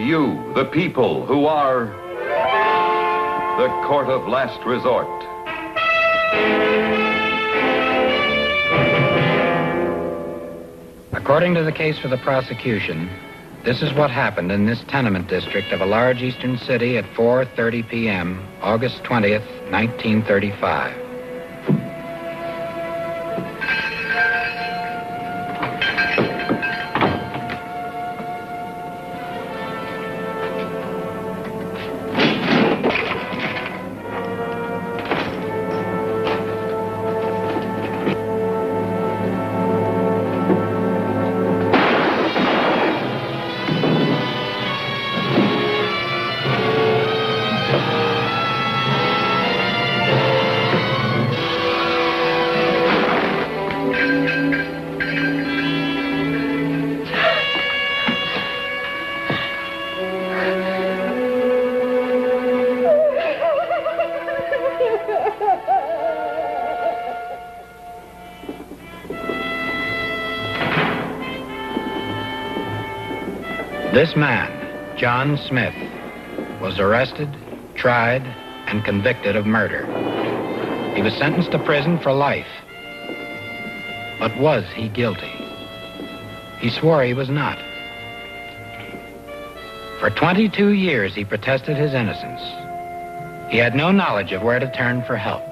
you, the people, who are the court of last resort. According to the case for the prosecution, this is what happened in this tenement district of a large eastern city at 4:30 p.m., August 20th, 1935. This man, John Smith, was arrested, tried, and convicted of murder. He was sentenced to prison for life. But was he guilty? He swore he was not. For 22 years, he protested his innocence. He had no knowledge of where to turn for help.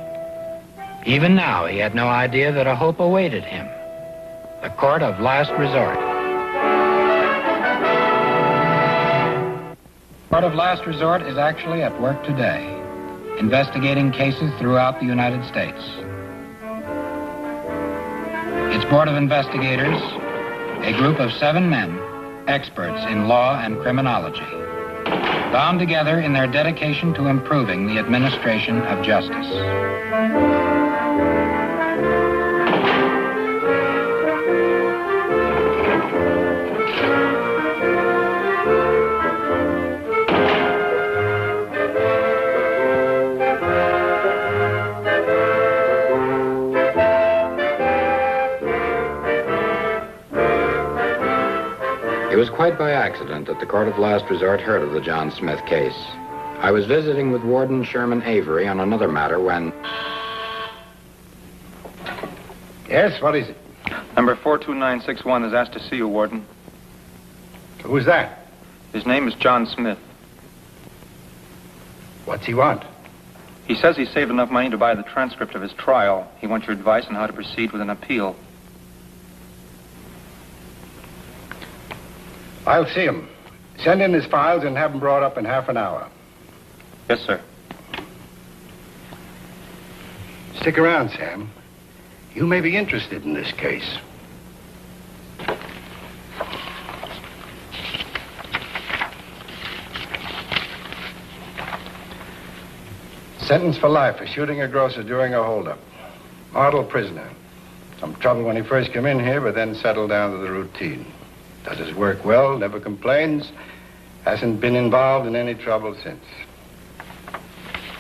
Even now, he had no idea that a hope awaited him, the court of last resort. The Court of Last Resort is actually at work today, investigating cases throughout the United States. Its board of investigators, a group of 7 men, experts in law and criminology, bound together in their dedication to improving the administration of justice. It was quite by accident that the Court of Last Resort heard of the John Smith case. I was visiting with Warden Sherman Avery on another matter when... Yes, what is it? Number 42961 is asked to see you, Warden. Who's that? His name is John Smith. What's he want? He says he saved enough money to buy the transcript of his trial. He wants your advice on how to proceed with an appeal. I'll see him. Send in his files and have him brought up in half an hour. Yes, sir. Stick around, Sam. You may be interested in this case. Sentenced for life for shooting a grocer during a holdup. Model prisoner. Some trouble when he first came in here, but then settled down to the routine. Does his work well, never complains, hasn't been involved in any trouble since.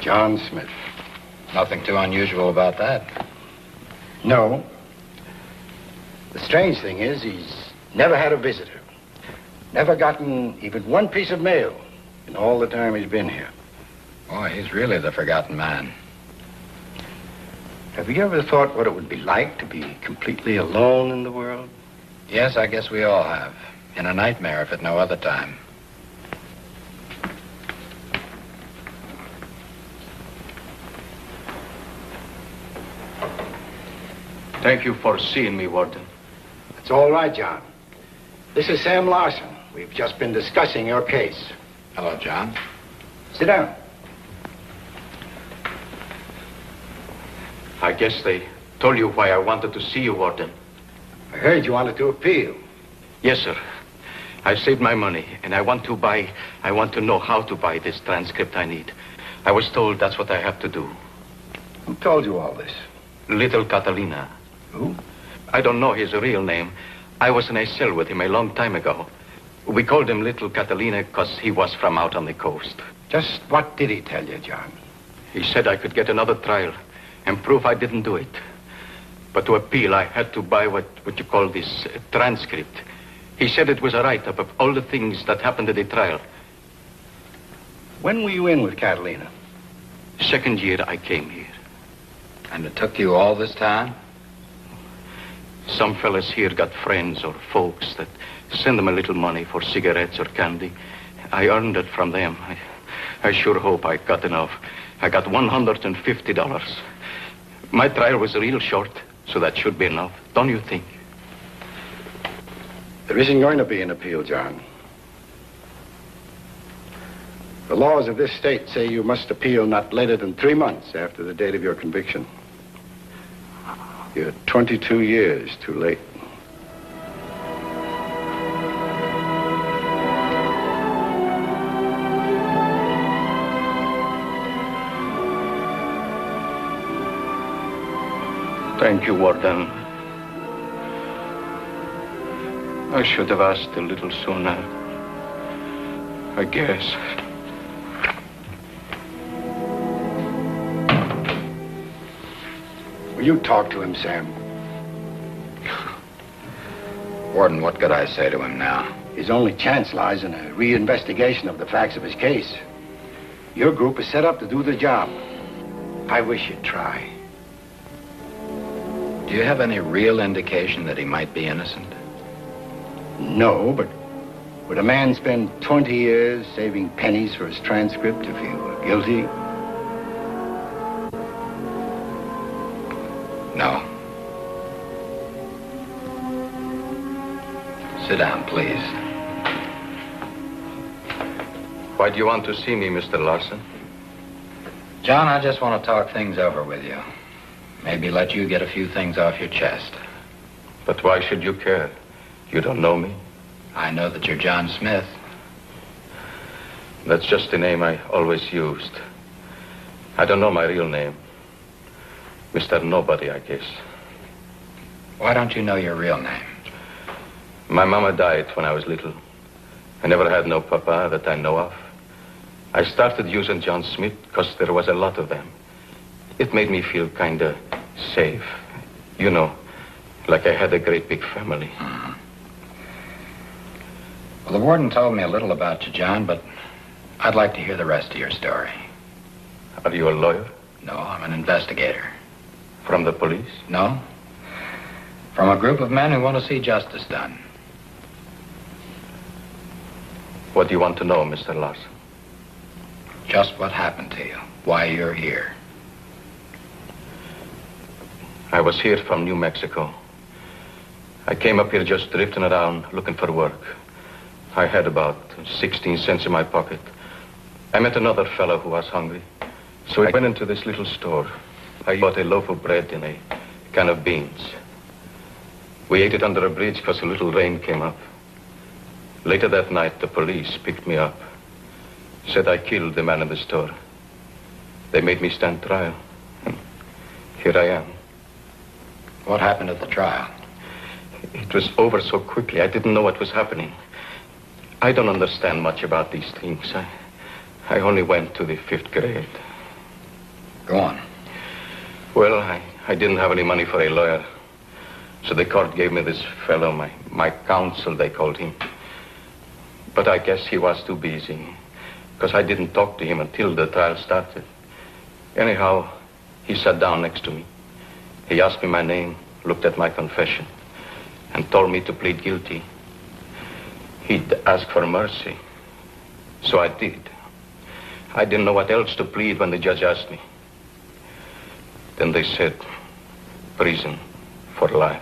John Smith. Nothing too unusual about that. No. The strange thing is he's never had a visitor. Never gotten even one piece of mail in all the time he's been here. Boy, he's really the forgotten man. Have you ever thought what it would be like to be completely alone in the world? Yes, I guess we all have. In a nightmare, if at no other time. Thank you for seeing me, Warden. It's all right, John. This is Sam Larson. We've just been discussing your case. Hello, John. Sit down. I guess they told you why I wanted to see you, Warden. I heard you wanted to appeal. Yes, sir. I've saved my money, and I want to know how to buy this transcript I need. I was told that's what I have to do. Who told you all this? Little Catalina. Who? I don't know his real name. I was in a cell with him a long time ago. We called him Little Catalina because he was from out on the coast. Just what did he tell you, John? He said I could get another trial and prove I didn't do it. But to appeal, I had to buy what you call this transcript. He said it was a write-up of all the things that happened at the trial, When were you in with Catalina? Second year I came here. And it took you all this time? Some fellas here got friends or folks that send them a little money for cigarettes or candy. I earned it from them. I sure hope I got enough. I got $150. My trial was real short, so that should be enough. Don't you think? There isn't going to be an appeal, John. The laws of this state say you must appeal not later than 3 months after the date of your conviction. You're 22 years too late. Thank you, Warden. I should have asked a little sooner, I guess. Will you talk to him, Sam? Warden, what could I say to him now? His only chance lies in a reinvestigation of the facts of his case. Your group is set up to do the job. I wish you'd try. Do you have any real indication that he might be innocent? No, but would a man spend 20 years saving pennies for his transcript if he were guilty? No. Sit down, please. Why do you want to see me, Mr. Larson? John, I just want to talk things over with you. Maybe let you get a few things off your chest. But why should you care? You don't know me. I know that you're John Smith. That's just the name I always used. I don't know my real name. Mr. Nobody, I guess. Why don't you know your real name? My mama died when I was little. I never had no papa that I know of. I started using John Smith because there was a lot of them. It made me feel kind of safe. You know, like I had a great big family. Mm-hmm. Well, the warden told me a little about you, John, but I'd like to hear the rest of your story. Are you a lawyer? No, I'm an investigator. From the police? No. From a group of men who want to see justice done. What do you want to know, Mr. Larson? Just what happened to you. Why you're here. I was here from New Mexico. I came up here just drifting around looking for work. I had about 16 cents in my pocket. I met another fellow who was hungry. So I went into this little store. I bought a loaf of bread and a can of beans. We ate it under a bridge because a little rain came up. Later that night, the police picked me up. Said I killed the man in the store. They made me stand trial. And here I am. What happened at the trial? It was over so quickly, I didn't know what was happening. I don't understand much about these things. I only went to the 5th grade. Go on. Well, I didn't have any money for a lawyer. So the court gave me this fellow, my counsel, they called him. But I guess he was too busy, because I didn't talk to him until the trial started. Anyhow, he sat down next to me. He asked me my name, looked at my confession, and told me to plead guilty. He'd ask for mercy. So I did. I didn't know what else to plead when the judge asked me. Then they said, prison for life.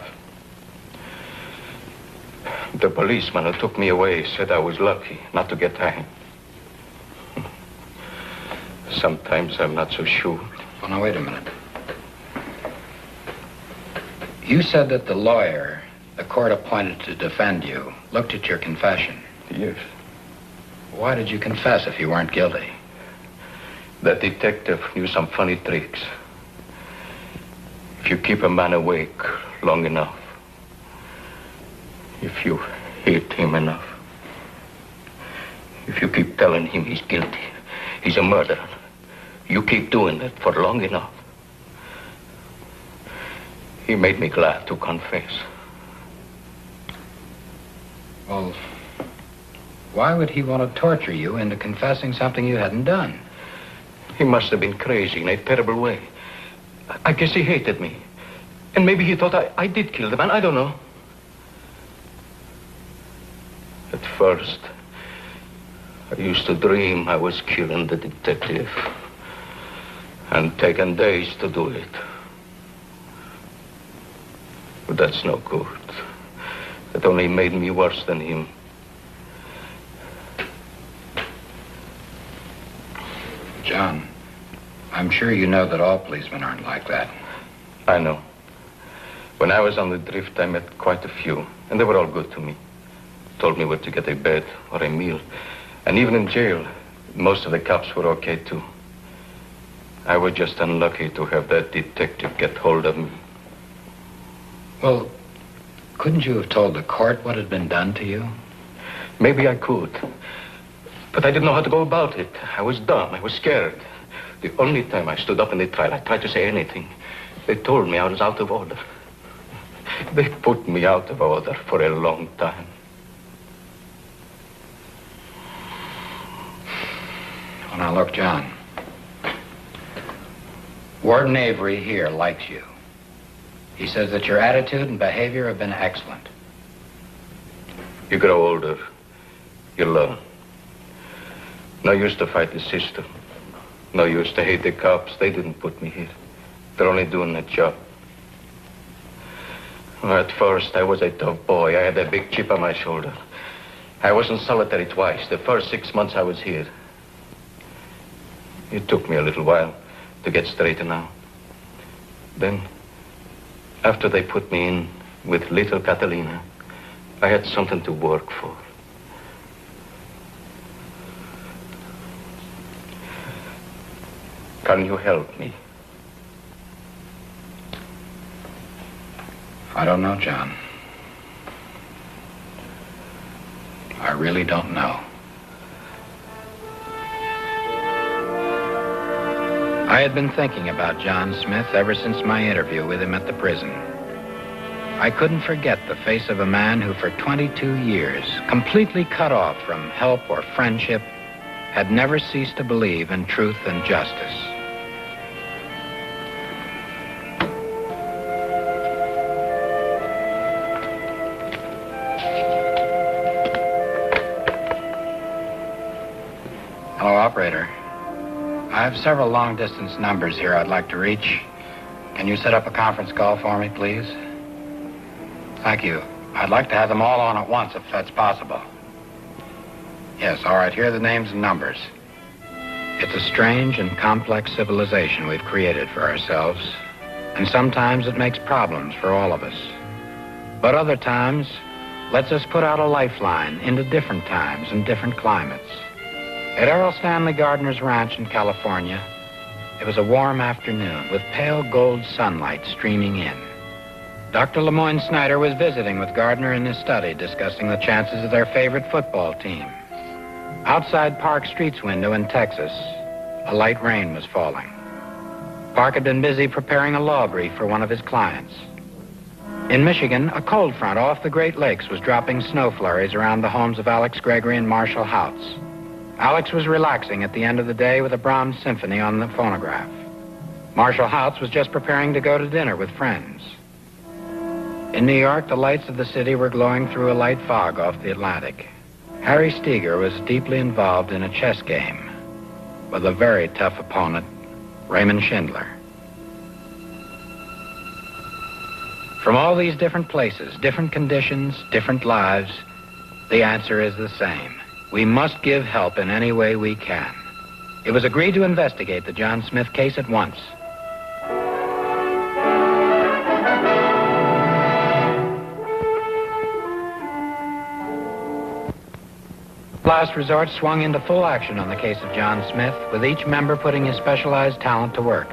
The policeman who took me away said I was lucky not to get hanged. Sometimes I'm not so sure. Well, now, wait a minute. You said that the lawyer the court appointed to defend you looked at your confession. Yes. Why did you confess if you weren't guilty? That detective knew some funny tricks. If you keep a man awake long enough, if you hate him enough, if you keep telling him he's guilty, he's a murderer, you keep doing that for long enough. He made me glad to confess. Well, Why would he want to torture you into confessing something you hadn't done? He must have been crazy in a terrible way. I guess he hated me. And maybe he thought I did kill the man. I don't know. At first, I used to dream I was killing the detective. And taken days to do it. But that's no good. It only made me worse than him. John, I'm sure you know that all policemen aren't like that. I know. When I was on the drift, I met quite a few, and they were all good to me. Told me where to get a bed or a meal. And even in jail, most of the cops were okay, too. I was just unlucky to have that detective get hold of me. Well, couldn't you have told the court what had been done to you? Maybe I could. But I didn't know how to go about it. I was dumb. I was scared. The only time I stood up in the trial, I tried to say anything. They told me I was out of order. They put me out of order for a long time. Well, now, look, John. Warden Avery here likes you. He says that your attitude and behavior have been excellent. You grow older. You learn. No use to fight the system. No use to hate the cops. They didn't put me here. They're only doing their job. Well, at first, I was a tough boy. I had a big chip on my shoulder. I was in solitary twice. The first 6 months I was here. It took me a little while to get straightened out. Then, after they put me in with little Catalina, I had something to work for. Can you help me? I don't know, John. I really don't know. I had been thinking about John Smith ever since my interview with him at the prison. I couldn't forget the face of a man who for 22 years, completely cut off from help or friendship, had never ceased to believe in truth and justice. Hello, operator. I have several long-distance numbers here I'd like to reach. Can you set up a conference call for me, please? Thank you. I'd like to have them all on at once, if that's possible. Yes, all right, here are the names and numbers. It's a strange and complex civilization we've created for ourselves, and sometimes it makes problems for all of us. But other times, lets us put out a lifeline into different times and different climates. At Errol Stanley Gardner's ranch in California, it was a warm afternoon with pale gold sunlight streaming in. Dr. Lemoyne Snyder was visiting with Gardner in his study, discussing the chances of their favorite football team. Outside Park Street's window in Texas, a light rain was falling. Park had been busy preparing a law brief for one of his clients. In Michigan, a cold front off the Great Lakes was dropping snow flurries around the homes of Alex Gregory and Marshall Houts. Alex was relaxing at the end of the day with a Brahms symphony on the phonograph. Marshall Houts was just preparing to go to dinner with friends. In New York, the lights of the city were glowing through a light fog off the Atlantic. Harry Steger was deeply involved in a chess game with a very tough opponent, Raymond Schindler. From all these different places, different conditions, different lives, the answer is the same. We must give help in any way we can. It was agreed to investigate the John Smith case at once. Last Resort swung into full action on the case of John Smith, with each member putting his specialized talent to work.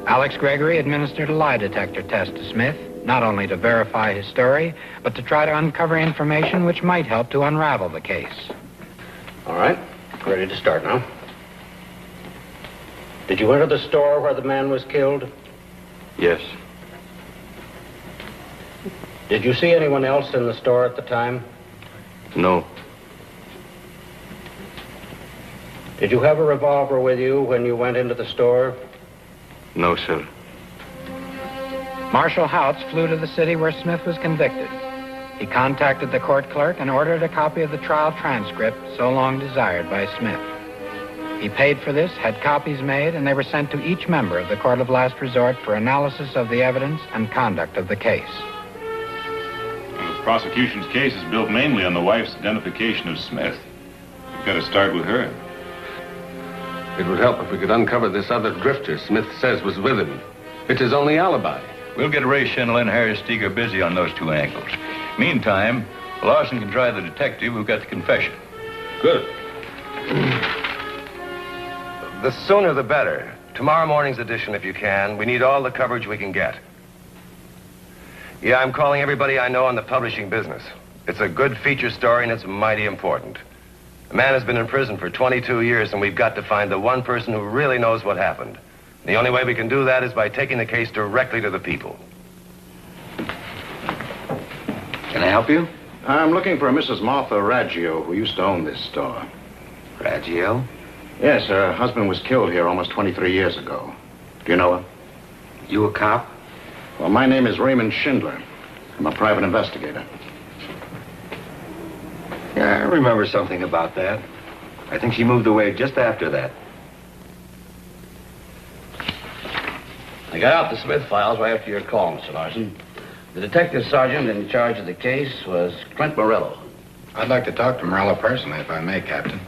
Alex Gregory administered a lie detector test to Smith, not only to verify his story, but to try to uncover information which might help to unravel the case. All right, ready to start now. Did you enter the store where the man was killed? Yes. Did you see anyone else in the store at the time? No. Did you have a revolver with you when you went into the store? No, sir. Marshal Houts flew to the city where Smith was convicted. He contacted the court clerk and ordered a copy of the trial transcript so long desired by Smith. He paid for this, had copies made, and they were sent to each member of the court of last resort for analysis of the evidence and conduct of the case. Well, the prosecution's case is built mainly on the wife's identification of Smith. We've got to start with her. It would help if we could uncover this other drifter Smith says was with him. It's his only alibi. We'll get Ray Schnell and Harry Steger busy on those two angles. Meantime, Larson can try the detective who got the confession. Good. The sooner the better. Tomorrow morning's edition, if you can. We need all the coverage we can get. Yeah, I'm calling everybody I know in the publishing business. It's a good feature story, and it's mighty important. The man has been in prison for 22 years, and we've got to find the one person who really knows what happened. The only way we can do that is by taking the case directly to the people. Can I help you? I'm looking for a Mrs. Martha Raggio, who used to own this store. Raggio? Yes, her husband was killed here almost 23 years ago. Do you know her? You a cop? Well, my name is Raymond Schindler. I'm a private investigator. Yeah, I remember something about that. I think she moved away just after that. I got out the Smith files right after your call, Mr. Larson. The detective sergeant in charge of the case was Clint Morello. I'd like to talk to Morello personally, if I may, Captain.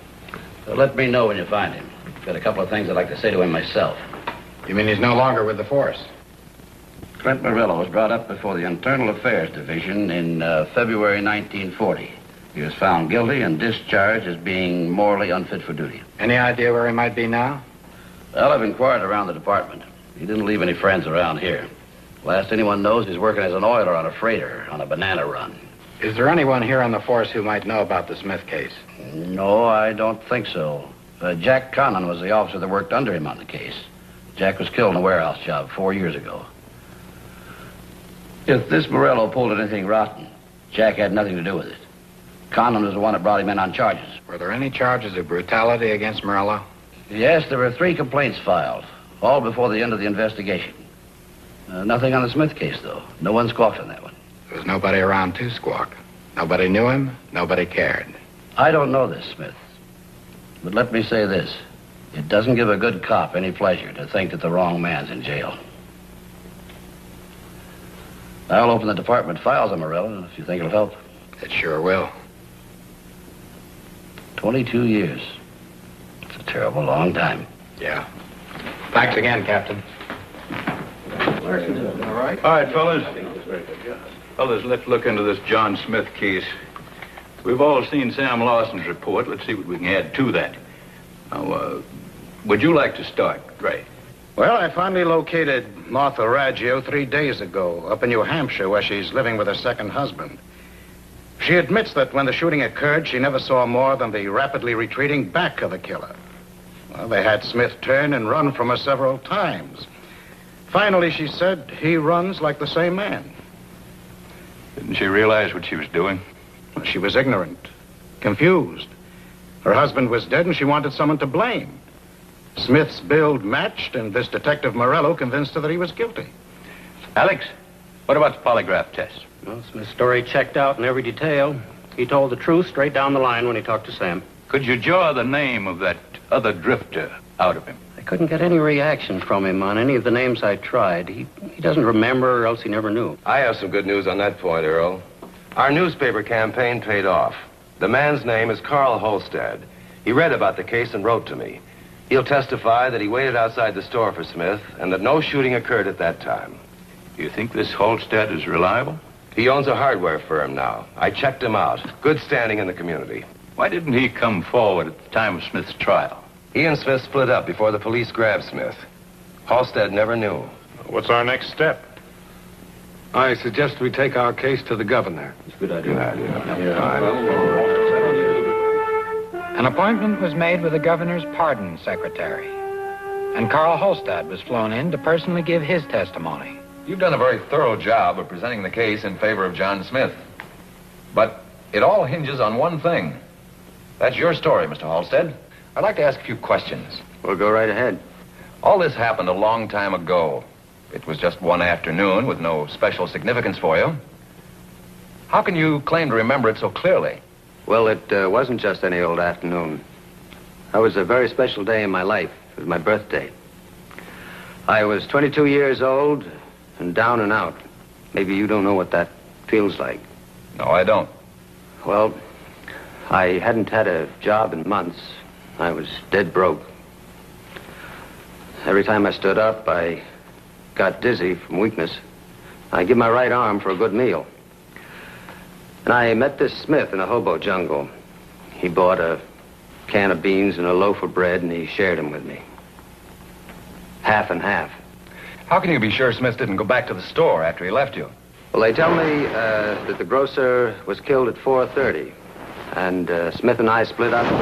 So let me know when you find him. Got a couple of things I'd like to say to him myself. You mean he's no longer with the force? Clint Morello was brought up before the Internal Affairs Division in February 1940. He was found guilty and discharged as being morally unfit for duty. Any idea where he might be now? Well, I've inquired around the department. He didn't leave any friends around here. Last anyone knows, he's working as an oiler on a freighter on a banana run. Is there anyone here on the force who might know about the Smith case? No, I don't think so. Jack Conlon was the officer that worked under him on the case. Jack was killed in a warehouse job 4 years ago. If this Morello pulled anything rotten, Jack had nothing to do with it. Conlon was the one that brought him in on charges. Were there any charges of brutality against Morello? Yes, there were 3 complaints filed, all before the end of the investigation. Nothing on the Smith case, though. No one squawked on that one. There was nobody around to squawk. Nobody knew him. Nobody cared. I don't know this, Smith. But let me say this. It doesn't give a good cop any pleasure to think that the wrong man's in jail. I'll open the department files on Morello if you think it'll help. It sure will. 22 years. It's a terrible long time. Yeah. Thanks again, Captain. All right, fellas. Fellas, let's look into this John Smith case. We've all seen Sam Lawson's report. Let's see what we can add to that. Now, would you like to start, Ray? Well, I finally located Martha Raggio 3 days ago up in New Hampshire, where she's living with her second husband. She admits that when the shooting occurred, she never saw more than the rapidly retreating back of the killer. Well, they had Smith turn and run from her several times. Finally, she said, he runs like the same man. Didn't she realize what she was doing? She was ignorant, confused. Her husband was dead, and she wanted someone to blame. Smith's build matched, and this Detective Morello convinced her that he was guilty. Alex, what about the polygraph test? Well, Smith's story checked out in every detail. He told the truth straight down the line when he talked to Sam. Could you draw the name of that other drifter out of him? I couldn't get any reaction from him on any of the names I tried. He doesn't remember, or else he never knew. I have some good news on that point, Earl. Our newspaper campaign paid off. The man's name is Carl Holstad. He read about the case and wrote to me. He'll testify that he waited outside the store for Smith and that no shooting occurred at that time. You think this Holstad is reliable? He owns a hardware firm now. I checked him out. Good standing in the community. Why didn't he come forward at the time of Smith's trial? He and Smith split up before the police grabbed Smith. Halstead never knew. What's our next step? I suggest we take our case to the governor. It's a good idea. An appointment was made with the governor's pardon secretary, and Carl Holstad was flown in to personally give his testimony. You've done a very thorough job of presenting the case in favor of John Smith. But it all hinges on one thing. That's your story, Mr. Halstead. I'd like to ask a few questions. Well, go right ahead. All this happened a long time ago. It was just one afternoon with no special significance for you. How can you claim to remember it so clearly? Well, it wasn't just any old afternoon. That was a very special day in my life. It was my birthday. I was 22 years old and down and out. Maybe you don't know what that feels like. No, I don't. Well, I hadn't had a job in months. I was dead broke. Every time I stood up, I got dizzy from weakness. I give my right arm for a good meal. And I met this Smith in a hobo jungle. He bought a can of beans and a loaf of bread, and he shared them with me. Half and half. How can you be sure Smith didn't go back to the store after he left you? Well, they tell me that the grocer was killed at 4:30, and Smith and I split up at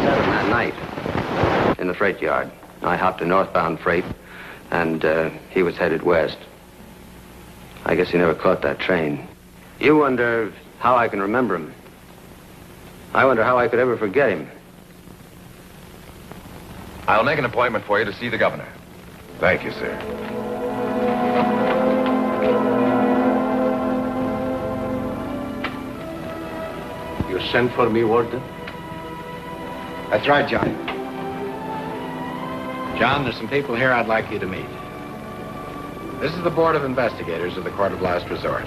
7 that night in the freight yard. I hopped a northbound freight, and he was headed west. I guess he never caught that train. You wonder how I can remember him. I wonder how I could ever forget him. I'll make an appointment for you to see the governor. Thank you, sir. You sent for me, Warden? That's right, Johnny. John, there's some people here I'd like you to meet. This is the Board of Investigators of the Court of Last Resort.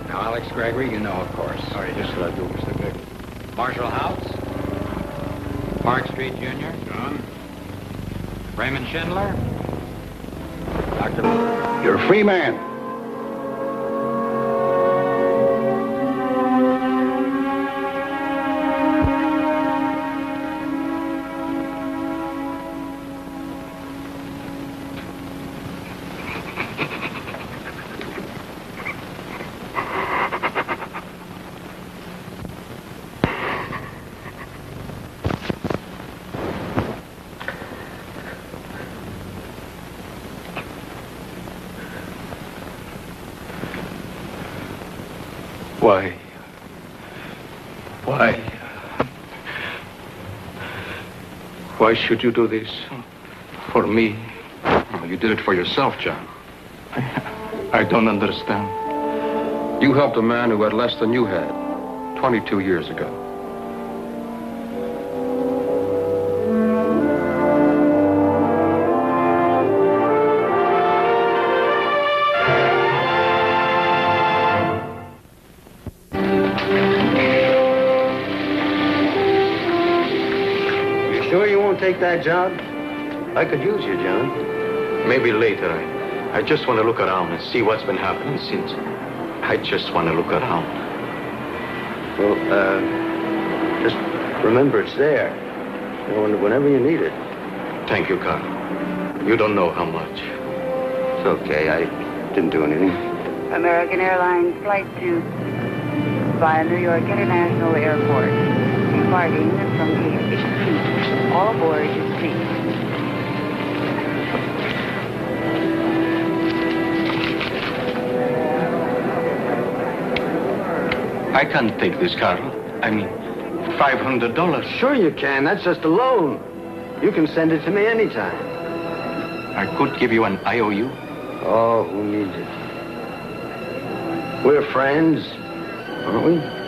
Now, Alex Gregory, you know, of course. Oh, yes, sir, I do, Mr. Gregory. Marshall House. Park Street Jr. John? Raymond Schindler. Dr. You're a free man. Why should you do this? For me? Well, you did it for yourself, John. I don't understand. You helped a man who had less than you had 22 years ago. Take that job? I could use you, John. Maybe later. I just want to look around and see what's been happening since. I just want to look around. Well, just remember it's there. You know, whenever you need it. Thank you, Carl. You don't know how much. It's okay. I didn't do anything. American Airlines Flight 2 via New York International Airport. Departing from gate 16. All aboard is safe. I can't take this, Carl. I mean, $500. Sure you can. That's just a loan. You can send it to me anytime. I could give you an IOU. Oh, who needs it? We're friends, aren't we?